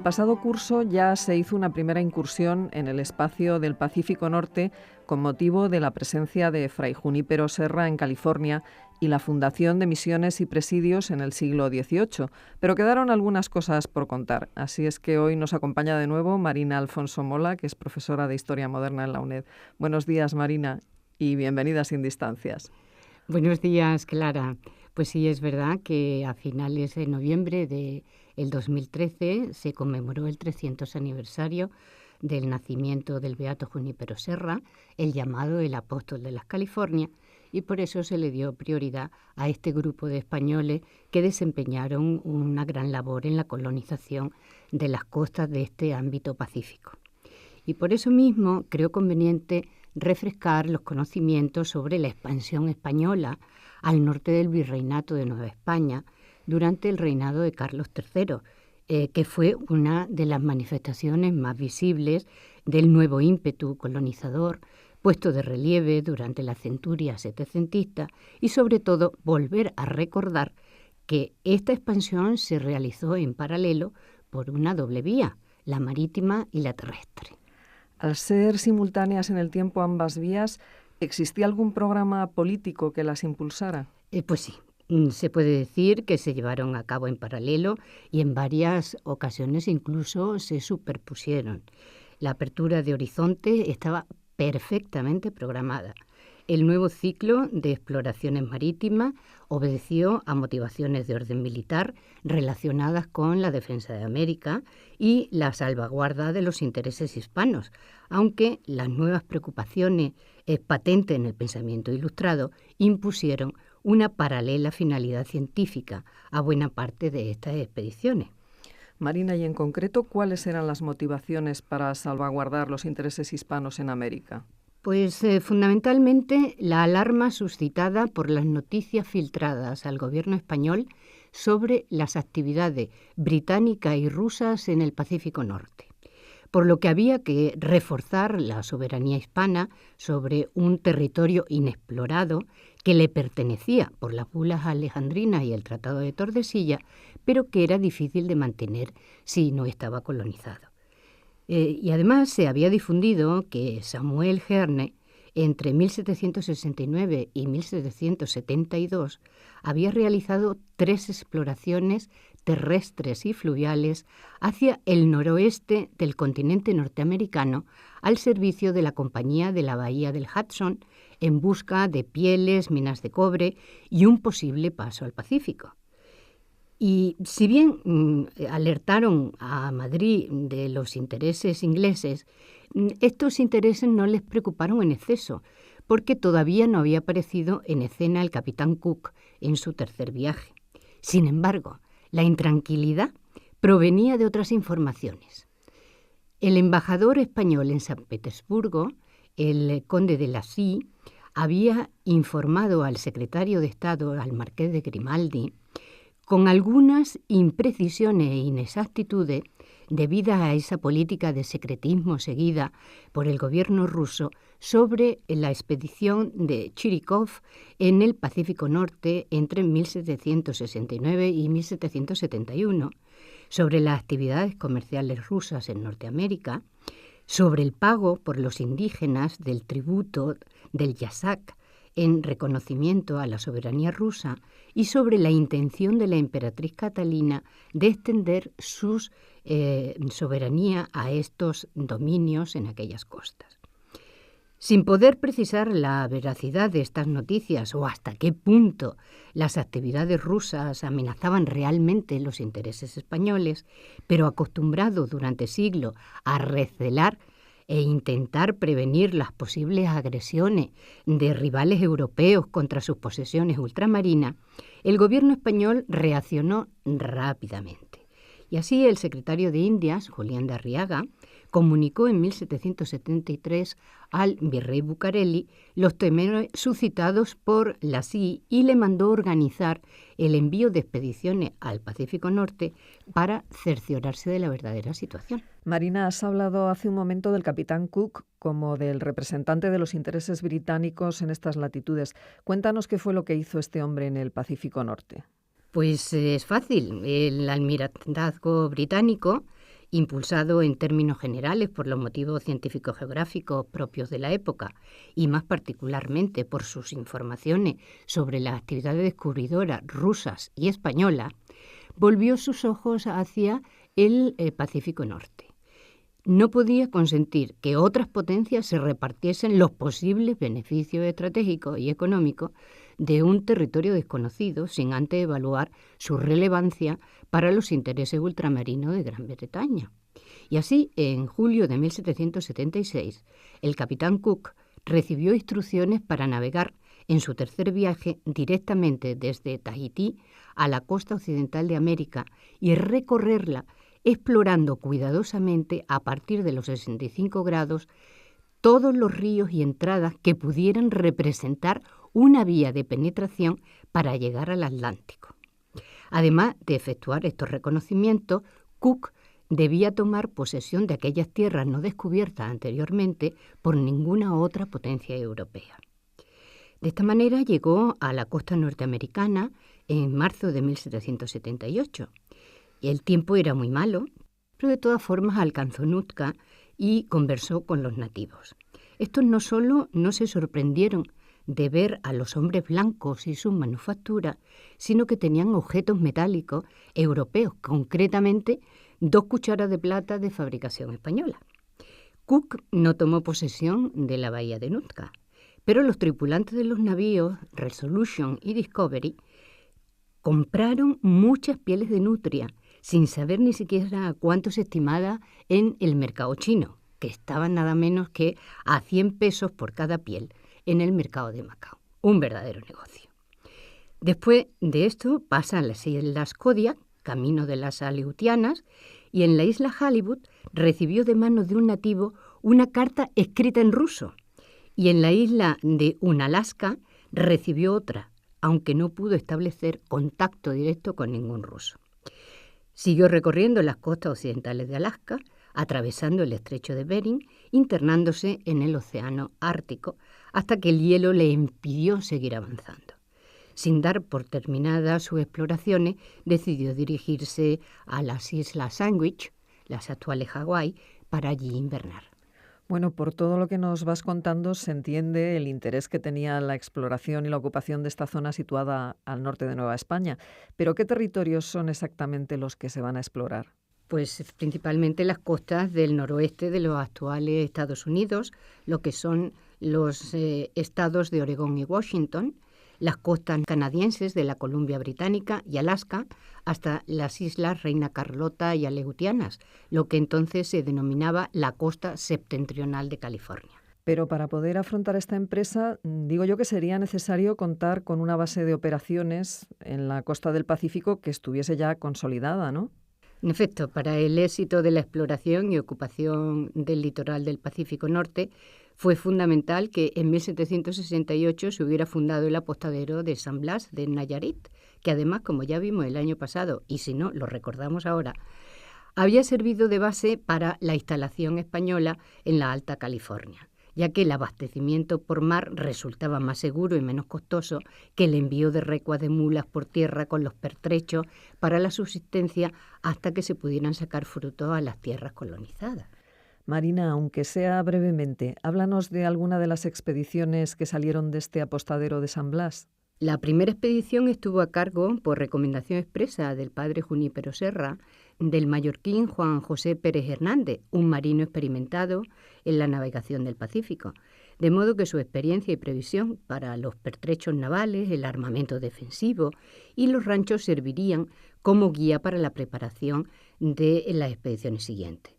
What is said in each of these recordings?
pasado curso ya se hizo una primera incursión en el espacio del Pacífico Norte con motivo de la presencia de Fray Junípero Serra en California y la fundación de misiones y presidios en el siglo XVIII, pero quedaron algunas cosas por contar. Así es que hoy nos acompaña de nuevo Marina Alfonso Mola, que es profesora de Historia Moderna en la UNED. Buenos días, Marina, y bienvenida a Sin Distancias. Buenos días, Clara. Pues sí, es verdad que a finales de noviembre del 2013 se conmemoró el 300 aniversario del nacimiento del beato Junípero Serra, el llamado el apóstol de las Californias, y por eso se le dio prioridad a este grupo de españoles que desempeñaron una gran labor en la colonización de las costas de este ámbito pacífico. Y por eso mismo creo conveniente refrescar los conocimientos sobre la expansión española al norte del Virreinato de Nueva España durante el reinado de Carlos III, que fue una de las manifestaciones más visibles del nuevo ímpetu colonizador puesto de relieve durante la centuria setecentista, y sobre todo volver a recordar que esta expansión se realizó en paralelo por una doble vía, la marítima y la terrestre. Al ser simultáneas en el tiempo ambas vías, ¿existía algún programa político que las impulsara? Pues sí, se puede decir que se llevaron a cabo en paralelo y en varias ocasiones incluso se superpusieron. La apertura de horizonte estaba perfectamente programada. El nuevo ciclo de exploraciones marítimas obedeció a motivaciones de orden militar relacionadas con la defensa de América y la salvaguarda de los intereses hispanos, aunque las nuevas preocupaciones patentes en el pensamiento ilustrado impusieron una paralela finalidad científica a buena parte de estas expediciones. Marina, y en concreto, ¿cuáles eran las motivaciones para salvaguardar los intereses hispanos en América? Pues fundamentalmente la alarma suscitada por las noticias filtradas al gobierno español sobre las actividades británicas y rusas en el Pacífico Norte, por lo que había que reforzar la soberanía hispana sobre un territorio inexplorado que le pertenecía por las bulas alejandrinas y el Tratado de Tordesillas, pero que era difícil de mantener si no estaba colonizado. Y además se había difundido que Samuel Hearne, entre 1769 y 1772, había realizado 3 exploraciones terrestres y fluviales hacia el noroeste del continente norteamericano al servicio de la Compañía de la Bahía del Hudson en busca de pieles, minas de cobre y un posible paso al Pacífico. Y si bien alertaron a Madrid de los intereses ingleses, estos intereses no les preocuparon en exceso, porque todavía no había aparecido en escena el capitán Cook en su tercer viaje. Sin embargo, la intranquilidad provenía de otras informaciones. El embajador español en San Petersburgo, el conde de Lacy, había informado al secretario de Estado, al marqués de Grimaldi, con algunas imprecisiones e inexactitudes debidas a esa política de secretismo seguida por el gobierno ruso sobre la expedición de Chirikov en el Pacífico Norte entre 1769 y 1771, sobre las actividades comerciales rusas en Norteamérica, sobre el pago por los indígenas del tributo del Yasak en reconocimiento a la soberanía rusa y sobre la intención de la emperatriz Catalina de extender su soberanía a estos dominios en aquellas costas. Sin poder precisar la veracidad de estas noticias o hasta qué punto las actividades rusas amenazaban realmente los intereses españoles, pero acostumbrado durante siglos a recelar e intentar prevenir las posibles agresiones de rivales europeos contra sus posesiones ultramarinas, el gobierno español reaccionó rápidamente. Y así el secretario de Indias, Julián de Arriaga, comunicó en 1773 al virrey Bucareli los temores suscitados por Lacy y le mandó organizar el envío de expediciones al Pacífico Norte para cerciorarse de la verdadera situación. Marina, has hablado hace un momento del capitán Cook como del representante de los intereses británicos en estas latitudes. Cuéntanos qué fue lo que hizo este hombre en el Pacífico Norte. Pues es fácil. El almirantazgo británico impulsado en términos generales por los motivos científicos geográficos propios de la época y más particularmente por sus informaciones sobre las actividades descubridoras rusas y españolas, volvió sus ojos hacia el Pacífico Norte. No podía consentir que otras potencias se repartiesen los posibles beneficios estratégicos y económicos de un territorio desconocido sin antes evaluar su relevancia para los intereses ultramarinos de Gran Bretaña. Y así, en julio de 1776, el capitán Cook recibió instrucciones para navegar en su tercer viaje directamente desde Tahití a la costa occidental de América y recorrerla explorando cuidadosamente a partir de los 65 grados todos los ríos y entradas que pudieran representar una vía de penetración para llegar al Atlántico. Además de efectuar estos reconocimientos, Cook debía tomar posesión de aquellas tierras no descubiertas anteriormente por ninguna otra potencia europea. De esta manera llegó a la costa norteamericana en marzo de 1778. El tiempo era muy malo, pero de todas formas alcanzó Nootka y conversó con los nativos. Estos no solo no se sorprendieron de ver a los hombres blancos y sus manufacturas, sino que tenían objetos metálicos europeos, concretamente 2 cucharas de plata de fabricación española. Cook no tomó posesión de la bahía de Nootka, pero los tripulantes de los navíos Resolution y Discovery compraron muchas pieles de nutria, sin saber ni siquiera cuánto se estimaba en el mercado chino, que estaban nada menos que a 100 pesos por cada piel en el mercado de Macao. Un verdadero negocio. Después de esto pasa a las islas Kodiak, camino de las Aleutianas, y en la isla Halibut recibió de manos de un nativo una carta escrita en ruso, y en la isla de Unalaska recibió otra, aunque no pudo establecer contacto directo con ningún ruso. Siguió recorriendo las costas occidentales de Alaska, atravesando el estrecho de Bering, internándose en el océano Ártico, hasta que el hielo le impidió seguir avanzando. Sin dar por terminadas sus exploraciones, decidió dirigirse a las Islas Sandwich, las actuales Hawái, para allí invernar. Bueno, por todo lo que nos vas contando se entiende el interés que tenía la exploración y la ocupación de esta zona situada al norte de Nueva España. Pero ¿qué territorios son exactamente los que se van a explorar? Pues principalmente las costas del noroeste de los actuales Estados Unidos, lo que son los estados de Oregón y Washington, las costas canadienses de la Columbia Británica y Alaska, hasta las islas Reina Carlota y Aleutianas, lo que entonces se denominaba la costa septentrional de California. Pero para poder afrontar esta empresa, digo yo que sería necesario contar con una base de operaciones en la costa del Pacífico que estuviese ya consolidada, ¿no? En efecto, para el éxito de la exploración y ocupación del litoral del Pacífico Norte, fue fundamental que en 1768 se hubiera fundado el apostadero de San Blas de Nayarit, que además, como ya vimos el año pasado, y si no, lo recordamos ahora, había servido de base para la instalación española en la Alta California, ya que el abastecimiento por mar resultaba más seguro y menos costoso que el envío de recuas de mulas por tierra con los pertrechos para la subsistencia hasta que se pudieran sacar frutos a las tierras colonizadas. Marina, aunque sea brevemente, háblanos de alguna de las expediciones que salieron de este apostadero de San Blas. La primera expedición estuvo a cargo, por recomendación expresa del padre Junípero Serra, del mallorquín Juan José Pérez Hernández, un marino experimentado en la navegación del Pacífico, de modo que su experiencia y previsión para los pertrechos navales, el armamento defensivo y los ranchos servirían como guía para la preparación de las expediciones siguientes.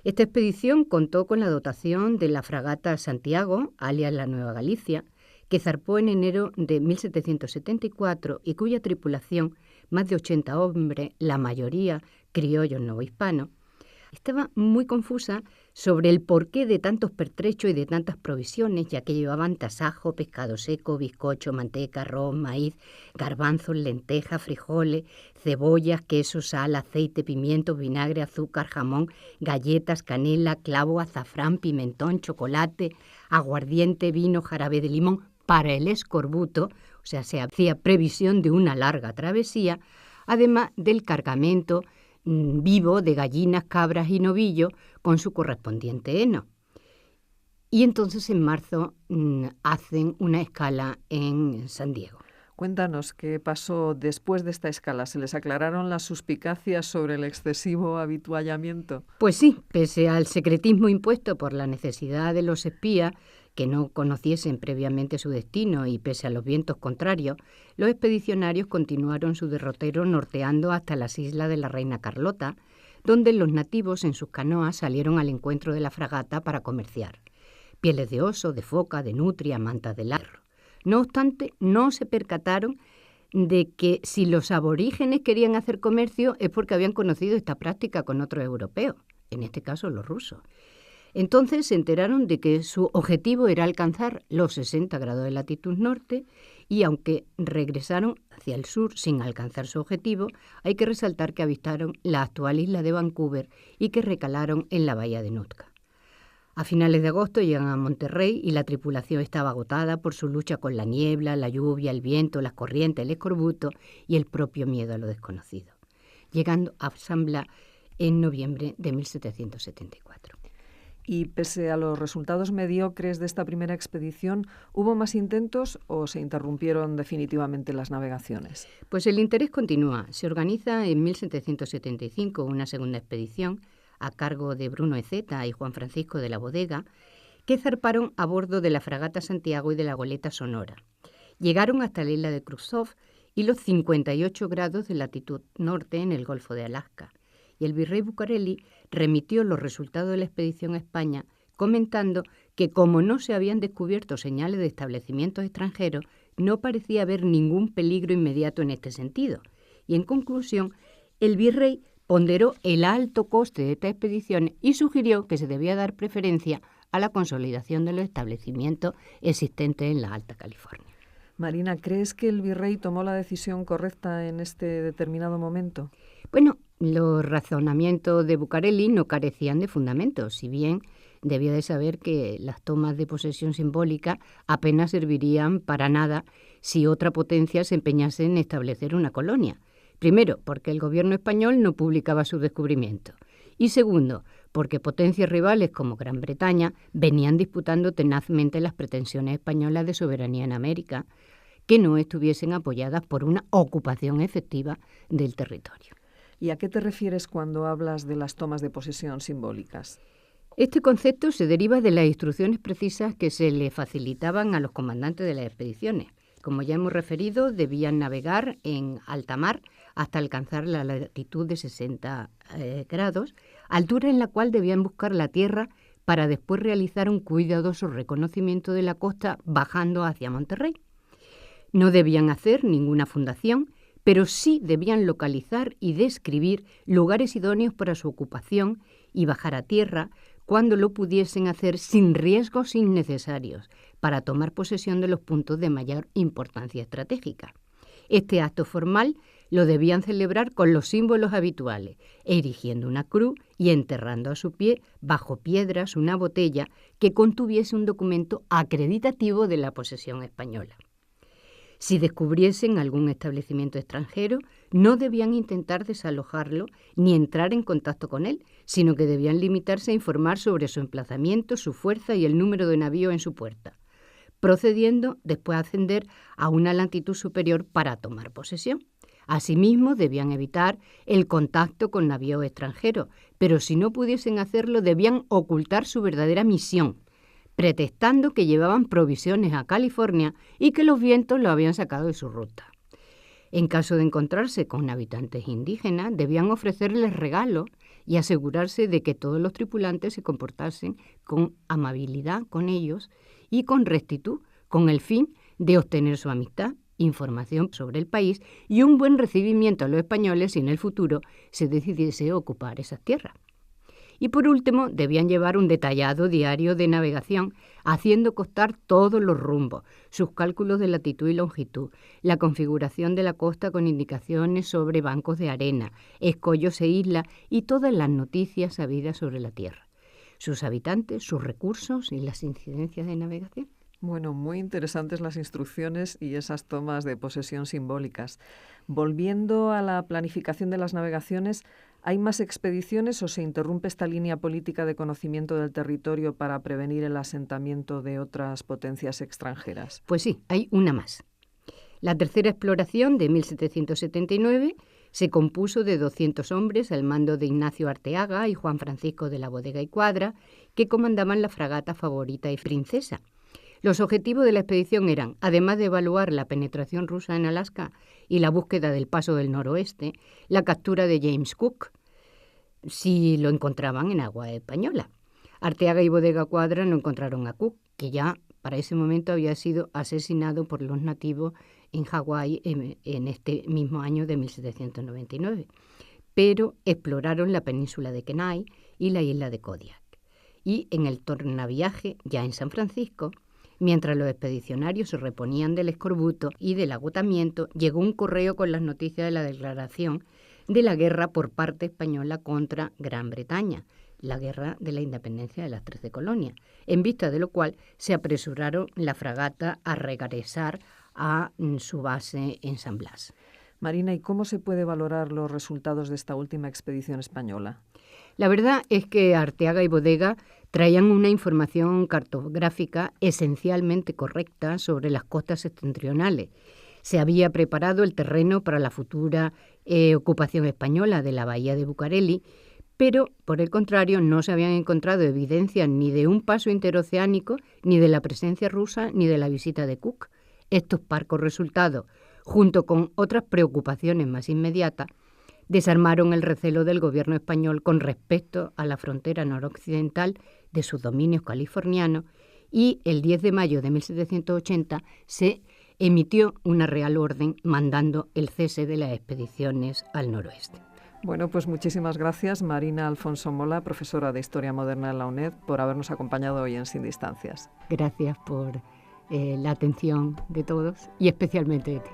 Esta expedición contó con la dotación de la fragata Santiago, alias la Nueva Galicia, que zarpó en enero de 1774 y cuya tripulación, más de 80 hombres, la mayoría criollos novohispanos, estaba muy confusa sobre el porqué de tantos pertrechos y de tantas provisiones, ya que llevaban tasajo, pescado seco, bizcocho, manteca, arroz, maíz, garbanzos, lentejas, frijoles, cebollas, queso, sal, aceite, pimientos, vinagre, azúcar, jamón, galletas, canela, clavo, azafrán, pimentón, chocolate, aguardiente, vino, jarabe de limón para el escorbuto, o sea, se hacía previsión de una larga travesía, además del cargamento vivo de gallinas, cabras y novillos con su correspondiente heno. Y entonces en marzo hacen una escala en San Diego. Cuéntanos qué pasó después de esta escala. ¿Se les aclararon las suspicacias sobre el excesivo avituallamiento? Pues sí, pese al secretismo impuesto por la necesidad de los espías que no conociesen previamente su destino y pese a los vientos contrarios, los expedicionarios continuaron su derrotero norteando hasta las islas de la Reina Carlota, donde los nativos en sus canoas salieron al encuentro de la fragata para comerciar. Pieles de oso, de foca, de nutria, mantas de larro. No obstante, no se percataron de que si los aborígenes querían hacer comercio es porque habían conocido esta práctica con otros europeos, en este caso los rusos. Entonces se enteraron de que su objetivo era alcanzar los 60 grados de latitud norte y aunque regresaron hacia el sur sin alcanzar su objetivo, hay que resaltar que avistaron la actual isla de Vancouver y que recalaron en la bahía de Nootka. A finales de agosto llegan a Monterrey y la tripulación estaba agotada por su lucha con la niebla, la lluvia, el viento, las corrientes, el escorbuto y el propio miedo a lo desconocido, llegando a San Blas en noviembre de 1774. Y pese a los resultados mediocres de esta primera expedición, ¿hubo más intentos o se interrumpieron definitivamente las navegaciones? Pues el interés continúa. Se organiza en 1775 una segunda expedición a cargo de Bruno Ezeta y Juan Francisco de la Bodega, que zarparon a bordo de la fragata Santiago y de la goleta Sonora. Llegaron hasta la isla de Kruzov y los 58 grados de latitud norte en el Golfo de Alaska. Y el virrey Bucareli remitió los resultados de la expedición a España, comentando que como no se habían descubierto señales de establecimientos extranjeros, no parecía haber ningún peligro inmediato en este sentido. Y en conclusión, el virrey ponderó el alto coste de estas expediciones y sugirió que se debía dar preferencia a la consolidación de los establecimientos existentes en la Alta California. Marina, ¿crees que el virrey tomó la decisión correcta en este determinado momento? Bueno, los razonamientos de Bucareli no carecían de fundamentos, si bien debía de saber que las tomas de posesión simbólica apenas servirían para nada si otra potencia se empeñase en establecer una colonia. Primero, porque el gobierno español no publicaba sus descubrimientos. Y segundo, porque potencias rivales como Gran Bretaña venían disputando tenazmente las pretensiones españolas de soberanía en América, que no estuviesen apoyadas por una ocupación efectiva del territorio. ¿Y a qué te refieres cuando hablas de las tomas de posesión simbólicas? Este concepto se deriva de las instrucciones precisas que se le facilitaban a los comandantes de las expediciones. Como ya hemos referido, debían navegar en alta mar hasta alcanzar la latitud de 60 grados, altura en la cual debían buscar la tierra para después realizar un cuidadoso reconocimiento de la costa bajando hacia Monterrey. No debían hacer ninguna fundación, pero sí debían localizar y describir lugares idóneos para su ocupación y bajar a tierra cuando lo pudiesen hacer sin riesgos innecesarios para tomar posesión de los puntos de mayor importancia estratégica. Este acto formal lo debían celebrar con los símbolos habituales, erigiendo una cruz y enterrando a su pie, bajo piedras, una botella que contuviese un documento acreditativo de la posesión española. Si descubriesen algún establecimiento extranjero, no debían intentar desalojarlo ni entrar en contacto con él, sino que debían limitarse a informar sobre su emplazamiento, su fuerza y el número de navíos en su puerta, procediendo después a ascender a una latitud superior para tomar posesión. Asimismo, debían evitar el contacto con navíos extranjeros, pero si no pudiesen hacerlo, debían ocultar su verdadera misión, pretextando que llevaban provisiones a California y que los vientos lo habían sacado de su ruta. En caso de encontrarse con habitantes indígenas, debían ofrecerles regalos y asegurarse de que todos los tripulantes se comportasen con amabilidad con ellos y con rectitud, con el fin de obtener su amistad, información sobre el país y un buen recibimiento a los españoles si en el futuro se decidiese ocupar esas tierras. Y por último, debían llevar un detallado diario de navegación, haciendo constar todos los rumbos, sus cálculos de latitud y longitud, la configuración de la costa con indicaciones sobre bancos de arena, escollos e islas y todas las noticias sabidas sobre la tierra, sus habitantes, sus recursos y las incidencias de navegación. Bueno, muy interesantes las instrucciones y esas tomas de posesión simbólicas. Volviendo a la planificación de las navegaciones, ¿Hay más expediciones o se interrumpe esta línea política de conocimiento del territorio para prevenir el asentamiento de otras potencias extranjeras? Pues sí, hay una más. La tercera exploración, de 1779, se compuso de 200 hombres al mando de Ignacio Arteaga y Juan Francisco de la Bodega y Cuadra, que comandaban la fragata Favorita y Princesa. Los objetivos de la expedición eran, además de evaluar la penetración rusa en Alaska y la búsqueda del Paso del Noroeste, la captura de James Cook, si lo encontraban en agua española. Arteaga y Bodega Cuadra no encontraron a Cook, que ya para ese momento había sido asesinado por los nativos en Hawái en este mismo año de 1799, pero exploraron la península de Kenai y la isla de Kodiak. Y en el tornaviaje, ya en San Francisco, mientras los expedicionarios se reponían del escorbuto y del agotamiento, llegó un correo con las noticias de la declaración de la guerra por parte española contra Gran Bretaña, la guerra de la independencia de las 13 colonias, en vista de lo cual se apresuraron la fragata a regresar a su base en San Blas. Marina, ¿y cómo se puede valorar los resultados de esta última expedición española? La verdad es que Arteaga y Bodega traían una información cartográfica esencialmente correcta sobre las costas septentrionales. Se había preparado el terreno para la futura ocupación española de la bahía de Bucareli, pero, por el contrario, no se habían encontrado evidencias ni de un paso interoceánico, ni de la presencia rusa, ni de la visita de Cook. Estos parcos resultados, junto con otras preocupaciones más inmediatas, desarmaron el recelo del gobierno español con respecto a la frontera noroccidental de sus dominios californianos, y el 10 de mayo de 1780 se emitió una real orden mandando el cese de las expediciones al noroeste. Bueno, pues muchísimas gracias, Marina Alfonso Mola, profesora de Historia Moderna en la UNED, por habernos acompañado hoy en Sin Distancias. Gracias por la atención de todos y especialmente de ti.